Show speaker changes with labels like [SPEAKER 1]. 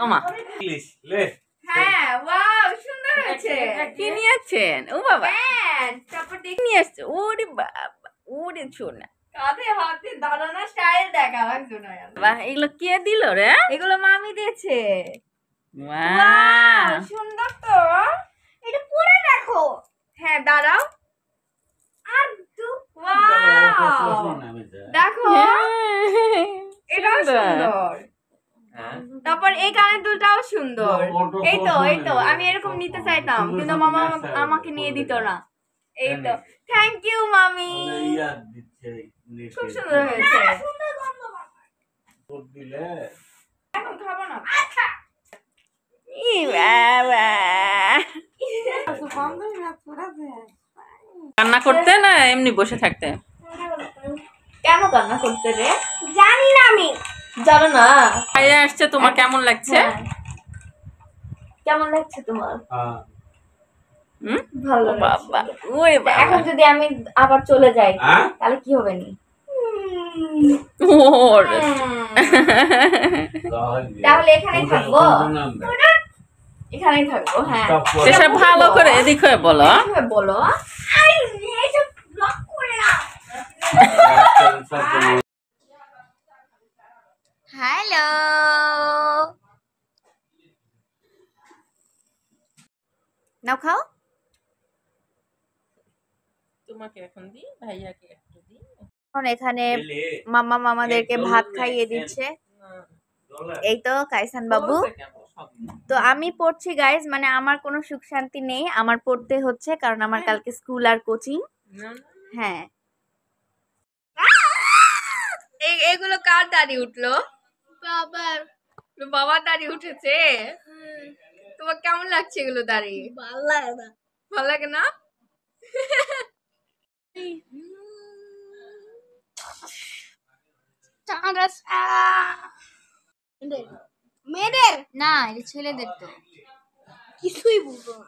[SPEAKER 1] ওমা
[SPEAKER 2] হ্যাঁ ওয়াও সুন্দর হয়েছে।
[SPEAKER 1] কি নিয়েছেন? ও বাবা
[SPEAKER 2] তারপর
[SPEAKER 1] নিয়ে আসছে। ওরে বাবা ওরে সোনা
[SPEAKER 2] কাঁধে হাতে দাঁড়ানো স্টাইল দেখা লাগছে না।
[SPEAKER 1] বাহ এগুলো কে দিল রে?
[SPEAKER 2] এগুলো মামি দিয়েছে।
[SPEAKER 1] ওয়াও
[SPEAKER 2] সুন্দর তো। এটা পরে রাখো। হ্যাঁ দাঁড়াও। আর ওয়াও দেখো এটাও সুন্দর। তারপর এই কানের দুলটাও সুন্দর। এই তো আমি এরকম নিতে চাইতাম কিন্তু মামা আমাকে নিয়ে দিত না। এই তো থ্যাংক ইউ মামি। খুব সুন্দর হয়েছে। এখন খাবো না।
[SPEAKER 1] ই বাবা কান্না করতে না এমনি বসে থাকতে?
[SPEAKER 2] কেন কান্না করতে রে? জানি না আমি। জানো না?
[SPEAKER 1] ভাইয়া আসছে তোমার কেমন লাগছে?
[SPEAKER 2] কেমন লাগছে তোমার?
[SPEAKER 1] ভালো বাবা ওরে বাবা
[SPEAKER 2] এখন যদি আমি আবার চলে যাই তাহলে কি হবে নি?
[SPEAKER 1] ওরে
[SPEAKER 2] তাহলে এখানেই থাকবো। এখানেই থাকবো। হ্যাঁ
[SPEAKER 1] এসব ভালো করে এদিক হয়ে বলো।
[SPEAKER 2] বলো হ্যালো নাও খাও।
[SPEAKER 1] তোমাকে এখন দি ভাইয়াকে একটু দি।
[SPEAKER 2] এখন এখানে মামা মামাদেরকে ভাত খাইয়ে দিচ্ছে। এই তো কাইসান বাবু। তো আমি পড়ছি গাইজ, মানে আমার কোনো সুখ শান্তি নেই, আমার পড়তে হচ্ছে কারণ আমার কালকে স্কুল আর কোচিং। হ্যাঁ এগুলো কার দাড়ি উঠলো? বাবার। বাবার দাড়ি উঠেছে? তোমার কেমন লাগছে এগুলো দাড়ি? ভালো লাগে না। ভালো লাগে না? মেয়েদের না, এটা ছেলেদের তো কিছুই বুঝবো না।